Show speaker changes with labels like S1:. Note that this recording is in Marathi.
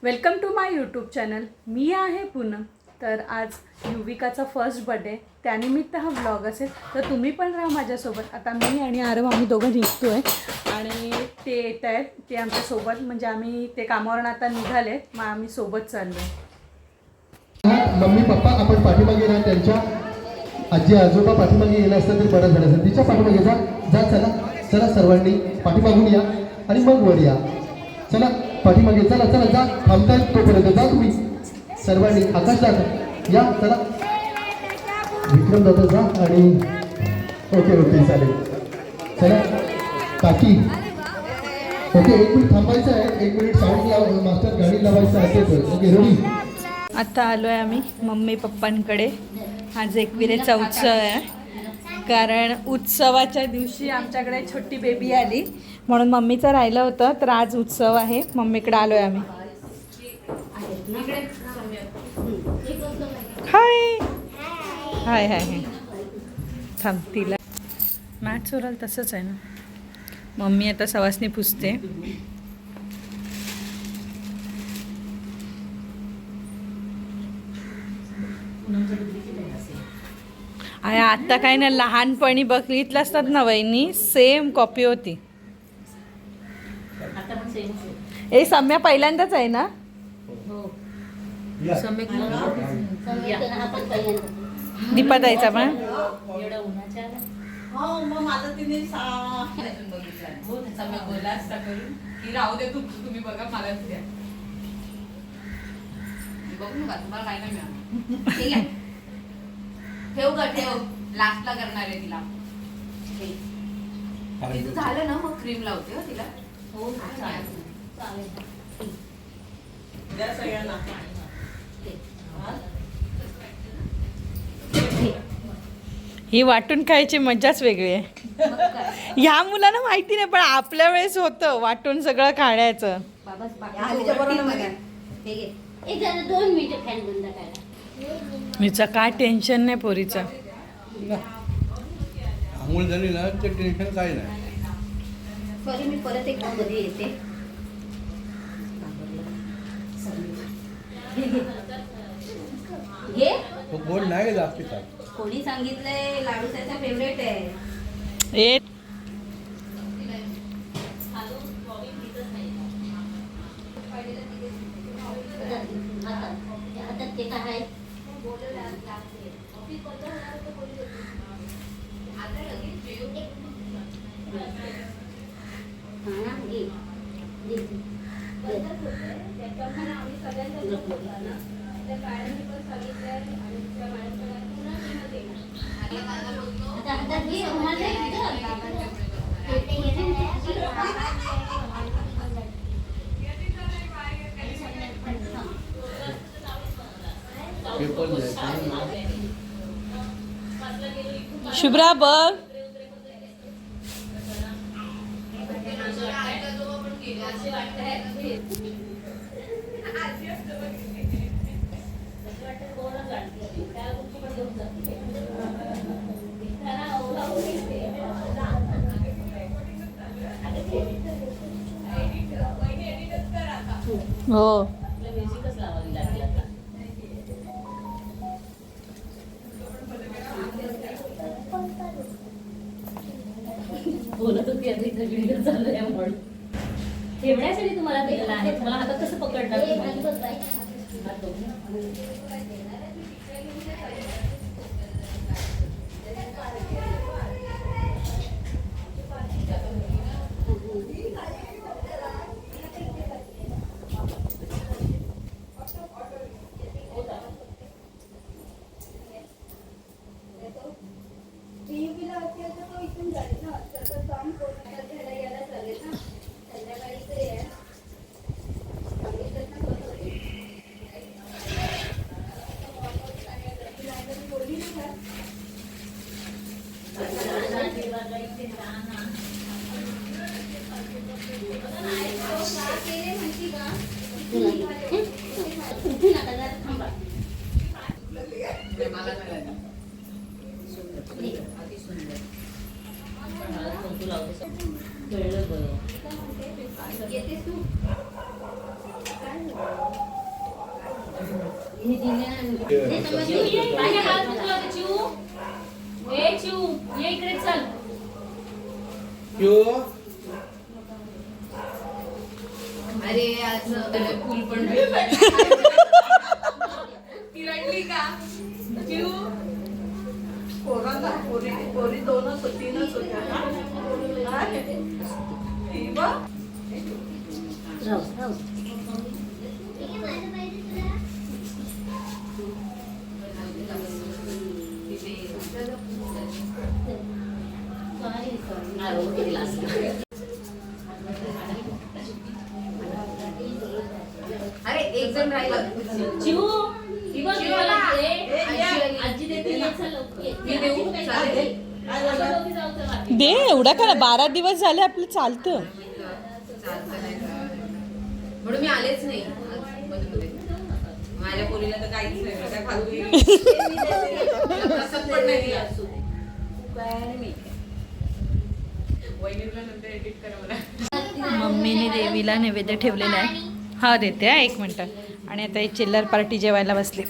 S1: Welcome to my YouTube channel. मी आहे पूनम. तर आज युविकाचा फर्स्ट बर्थडे, त्यानिमित्त हा व्लॉग असेल. तर तुम्ही पण राहा माझ्यासोबत. आता मी आणि आरव आम्ही दोघं निघतो आहे आणि ते येत आहेत ते आमच्यासोबत. म्हणजे आम्ही ते कामावरून आता निघाले, मग आम्ही सोबत चाललो.
S2: मम्मी पप्पा आपण पाठीमागे राहा, त्यांच्या आजी आजोबा पाठीमागे गेला असतं तरी बरं झालं असतं. तिच्या पाठीमागे जा जा. चला चला सर्वांनी पाठीमागून या आणि मग वर या. चला पाठीमागे चला चला जा. थांबताय तोपर्यंत जा तुम्ही सर्वांनी. आकाश दादा या. चला विक्रम दादा जा. आणि ओके ओके चालेल. चला काकी ओके. 1 मिनिट थांबायचं आहे. 1 मिनिट साऊंड लाव. मास्टर गाडी लावायचं आहे तर ओके रेडी.
S1: आता आलो आहे आम्ही मम्मी पप्पांकडे. आज एकविरेचा उत्सव आहे, कारण उत्सवाच्या दिवशी आमच्याकडे छोटी बेबी आली म्हणून मम्मीचं राहिलं होतं. तर आज उत्सव आहे, मम्मीकडे आलो आहे आम्ही. हाय हाय हाय हाय. थांब तिला मॅट चोराल तसंच आहे ना. मम्मी आता सवासनी पुसते. अरे आता काय ना, लहानपणी बघितलं असतात ना वहिनी, सेम कॉपी होती. ए सम्या पहिल्यांदाच आहे ना. दीपाताईचा पण
S3: तुम्ही बघा मला बघू नका, तुम्हाला काय नाही मिळालं. ठीक आहे, ठेव का ठेव. लास्टला करणार आहे तिला. तिचं झालं ना मग क्रीम लावते हो तिला. हो चालेल.
S1: ही वाटून खायची मजाच वेगळी आहे. ह्या मुलांना माहिती नाही, पण आपल्या वेळेस होतं वाटून सगळं खाण्याचं. मीचा काय टेन्शन नाही पोरीचा.
S2: आंघोळ झाली ना ते टेन्शन काय नाही.
S4: सॉरी, मी परत एकदा घरी येते. घे.
S2: तो गोड नाही जास्त खात.
S4: कोणी सांगितलंय लाडू त्याचा फेवरेट आहे.
S1: ए
S4: हातात ते काय आहे?
S1: शुभ्रा बघ. हो
S4: बोलत होती आधी व्हिडिओ चालू आहे म्हणून. ठेवण्यासाठी तुम्हाला दिलेला आहे. तुम्हाला हातात कसं पकडणार? येतेस तू? चिऊ ये माझ्या हात उचला होते, चिऊ ए चिऊ ये इकडे चल.
S3: अरे आज त्याला फुल पण ती रडली का चिऊ? पोरांना पोरी दोनच तीनच होत्या ना. ही बघ. अरे एक जण राहिला.
S4: चिऊ ही बघ
S3: चिऊ
S4: मला
S3: आला.
S4: दे. आजी देते ये, चल लवकर ये.
S3: मी देऊ? चालेल.
S4: आपण दोघी जाऊ चल आधी.
S1: दे एवढा करा 12 दिवस झाले आपलं चालतं.
S3: म्हणून मी आलेच नाही आज मधुमध्ये. माझ्या पोरीला तर काहीच नाही. काय फालतू प्रसाद पण नाही दिला. वहिनीला नंतर एडिट करा मला.
S1: मम्मीने देवीला नैवेद्य ठेवलेला आहे. हा देते हा 1 मिनटं. आणि आता ही चिल्लर पार्टी जेवायला बसली.